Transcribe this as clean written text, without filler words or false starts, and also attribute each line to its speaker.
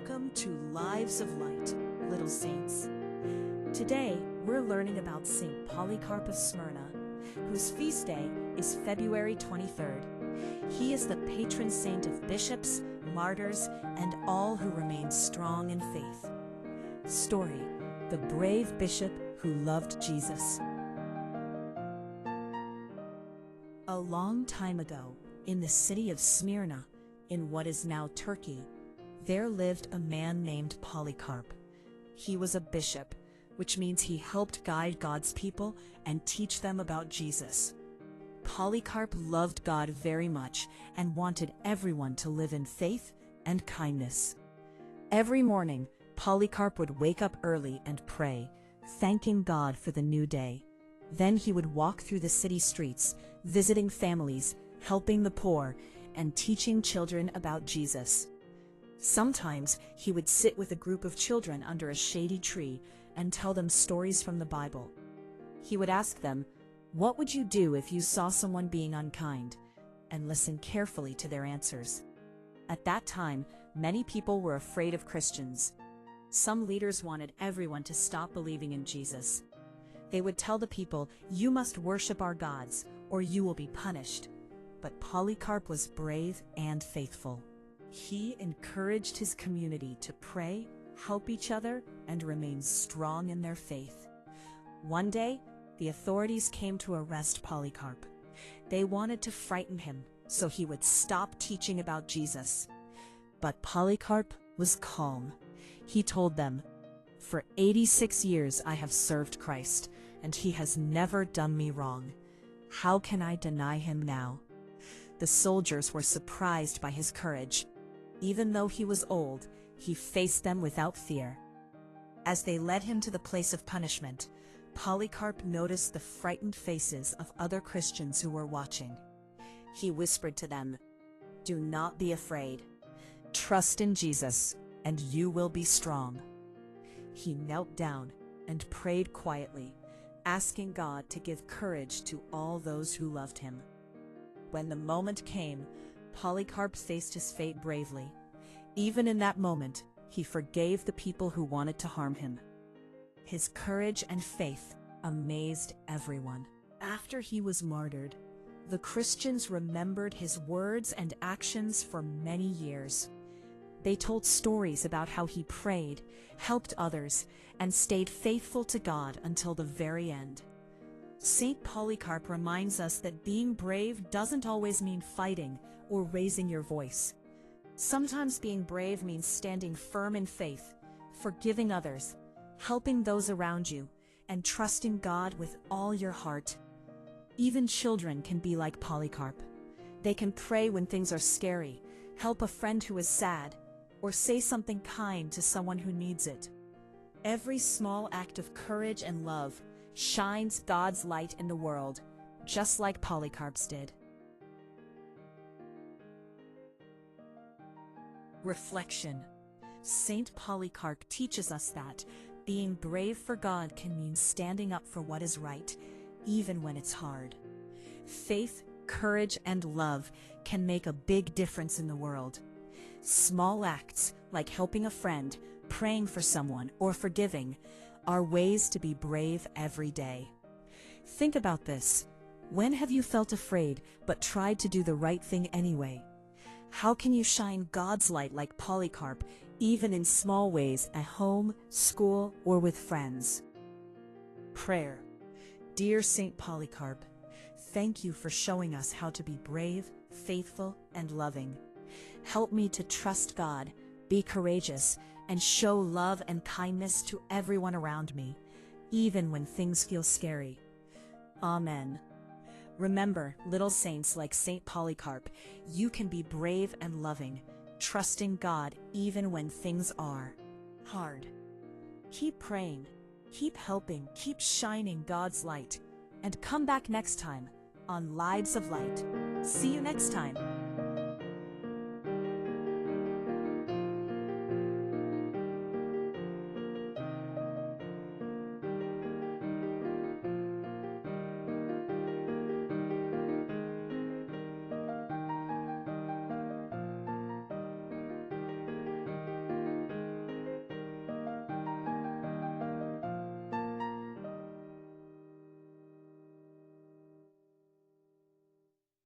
Speaker 1: Welcome to Lives of Light, Little Saints. Today, we're learning about Saint Polycarp of Smyrna, whose feast day is February 23rd. He is the patron saint of bishops, martyrs, and all who remain strong in faith. Story: the brave bishop who loved Jesus. A long time ago, in the city of Smyrna, in what is now Turkey, there lived a man named Polycarp. He was a bishop, which means he helped guide God's people and teach them about Jesus. Polycarp loved God very much and wanted everyone to live in faith and kindness. Every morning, Polycarp would wake up early and pray, thanking God for the new day. Then he would walk through the city streets, visiting families, helping the poor, and teaching children about Jesus. Sometimes he would sit with a group of children under a shady tree and tell them stories from the Bible. He would ask them, "What would you do if you saw someone being unkind?" and listen carefully to their answers. At that time, many people were afraid of Christians. Some leaders wanted everyone to stop believing in Jesus. They would tell the people, "You must worship our gods, or you will be punished." But Polycarp was brave and faithful. He encouraged his community to pray, help each other, and remain strong in their faith. One day, the authorities came to arrest Polycarp. They wanted to frighten him so he would stop teaching about Jesus. But Polycarp was calm. He told them, "For 86 years I have served Christ, and he has never done me wrong. How can I deny him now?" The soldiers were surprised by his courage. Even though he was old, he faced them without fear. As they led him to the place of punishment, Polycarp noticed the frightened faces of other Christians who were watching. He whispered to them, "Do not be afraid. Trust in Jesus, and you will be strong." He knelt down and prayed quietly, asking God to give courage to all those who loved him. When the moment came, Polycarp faced his fate bravely. Even in that moment, he forgave the people who wanted to harm him. His courage and faith amazed everyone. After he was martyred, the Christians remembered his words and actions for many years. They told stories about how he prayed, helped others, and stayed faithful to God until the very end. Saint Polycarp reminds us that being brave doesn't always mean fighting or raising your voice. Sometimes being brave means standing firm in faith, forgiving others, helping those around you, and trusting God with all your heart. Even children can be like Polycarp. They can pray when things are scary, help a friend who is sad, or say something kind to someone who needs it. Every small act of courage and love shines God's light in the world, just like Polycarp's did. Reflection: Saint Polycarp teaches us that being brave for God can mean standing up for what is right, even when it's hard. Faith, courage, and love can make a big difference in the world. Small acts, like helping a friend, praying for someone, or forgiving, are ways to be brave every day. Think about this. When have you felt afraid but tried to do the right thing anyway? How can you shine God's light like Polycarp, even in small ways at home, school, or with friends? Prayer. Dear Saint Polycarp, thank you for showing us how to be brave, faithful, and loving. Help me to trust God, be courageous, and show love and kindness to everyone around me, even when things feel scary. Amen. Remember, little saints like Saint Polycarp, you can be brave and loving, trusting God even when things are hard. Keep praying, keep helping, keep shining God's light, and come back next time on Lives of Light. See you next time.